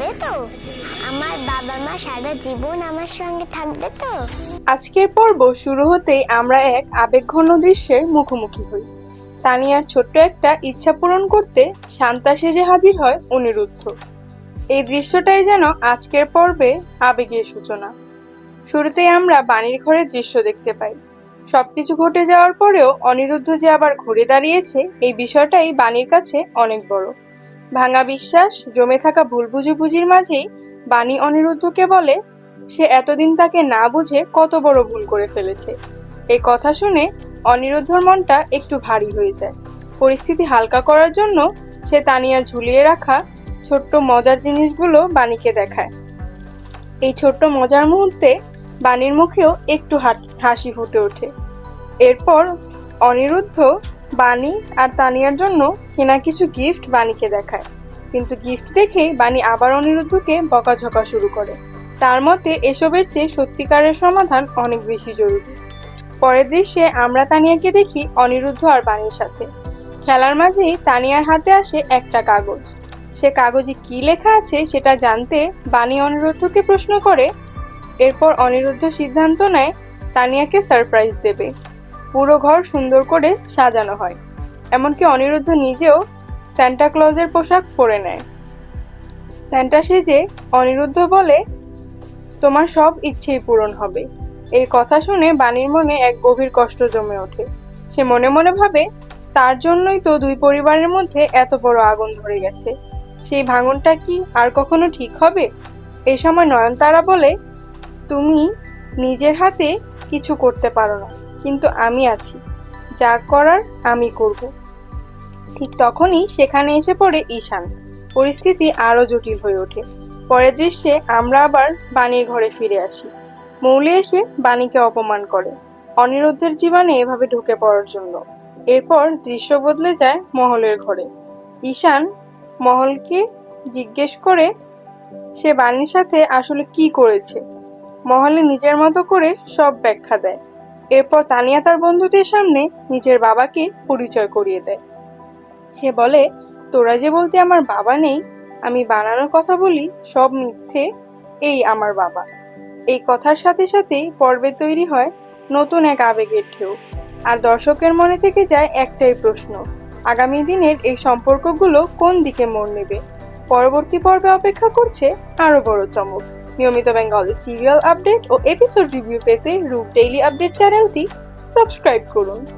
থাকবে তো? আমার বাবা মা সারা জীবন আমার সঙ্গে থাকবে তো? আজকের পর্ব শুরু হতেই আমরা এক আবেগঘন দৃশ্যের মুখোমুখি হই। তানিয়ার ছোট্ট একটা ইচ্ছা পূরণ করতে শান্তা সেজে হাজির হয় অনিরুদ্ধ। এই দৃশ্যটাই যেন আজকের পর্বে আবেগের সূচনা। শুরুতেই আমরা বাণীর ঘরের দৃশ্য দেখতে পাই। সবকিছু ঘটে যাওয়ার পরেও অনিরুদ্ধ যে আবার ঘুরে দাঁড়িয়েছে, এই বিষয়টাই বাণীর কাছে অনেক বড়। ভাঙা বিশ্বাস, জমে থাকা ভুল বুঝির মাঝেই বাণী অনিরুদ্ধকে বলে সে এতদিন তাকে না বুঝে কত বড় ভুল করে ফেলেছে। এই কথা শুনে অনিরুদ্ধর মনটা একটু ভারী হয়ে যায়। পরিস্থিতি হালকা করার জন্য সে তানিয়ার ঝুলিয়ে রাখা ছোট্ট মজার জিনিসগুলো বাণীকে দেখায়। এই ছোট্ট মজার মুহূর্তে বাণীর মুখেও একটু হাসি ফুটে ওঠে। এরপর অনিরুদ্ধ বাণী আর তানিয়ার জন্য কেনা কিছু গিফট বাণীকে দেখায়, কিন্তু গিফট দেখেই বাণী আবার অনিরুদ্ধকে বকাঝকা শুরু করে। তার মতে এসবের চেয়ে সত্যিকারের সমাধান অনেক বেশি জরুরি। পরের দৃশ্যে আমরা তানিয়াকে দেখি অনিরুদ্ধ আর বাণীর সাথে খেলার মাঝেই তানিয়ার হাতে আসে একটা কাগজ। সে কাগজে কি লেখা আছে সেটা জানতে বাণী অনিরুদ্ধকে প্রশ্ন করে। এরপর অনিরুদ্ধ সিদ্ধান্ত নেয় তানিয়াকে সারপ্রাইজ দেবে। পুরো ঘর সুন্দর করে সাজানো হয়, এমনকি অনিরুদ্ধ নিজেও সান্টা ক্লজের পোশাক পরে নেয়। সান্টা সেজে অনিরুদ্ধ বলে তোমার সব ইচ্ছেই পূরণ হবে। এই কথা শুনে বাণীর মনে এক গভীর কষ্ট জমে ওঠে। সে মনে মনে ভাবে তার জন্যই তো দুই পরিবারের মধ্যে এত বড় আগুন ধরে গেছে। সেই ভাঙনটা কি আর কখনো ঠিক হবে? এই সময় নয়নতারা বলে তুমি নিজের হাতে কিছু করতে পারো না, কিন্তু আমি আছি, যা করার আমি করব। ঠিক তখনই সেখানে এসে পড়ে ঈশান। পরিস্থিতি আরো জটিল হয়ে ওঠে। পরের দৃশ্যে আমরা আবার বাণীর ঘরে ফিরে আসি। মৌলি এসে বাণীকে অপমান করে অনিরুদ্ধের জীবনে এভাবে ঢুকে পড়ার জন্য। এরপর দৃশ্য বদলে যায় মহলের ঘরে। ঈশান মহলকে জিজ্ঞেস করে সে বাণীর সাথে আসলে কি করেছে। মহলে নিজের মতো করে সব ব্যাখ্যা দেয়। এরপর তানিয়া তার বন্ধুদের সামনে নিজের বাবাকে পরিচয় করিয়ে দেয়। সে বলে তোরা যে বলতে আমার বাবা নেই, আমি বানানোর কথা বলি সব মিথ্যে, এই আমার বাবা। এই কথার সাথে সাথেই পর্বে তৈরি হয় নতুন এক আবেগের ঢেউ। আর দর্শকের মনে থেকে যায় একটাই প্রশ্ন, আগামী দিনের এই সম্পর্কগুলো কোন দিকে মোড় নেবে? পরবর্তী পর্বে অপেক্ষা করছে আরো বড় চমক। নিয়মিত বেঙ্গলি সিরিয়াল আপডেট ও এপিসোড রিভিউ পেতে রূপ ডেইলি আপডেট চ্যানেলটি সাবস্ক্রাইব করুন।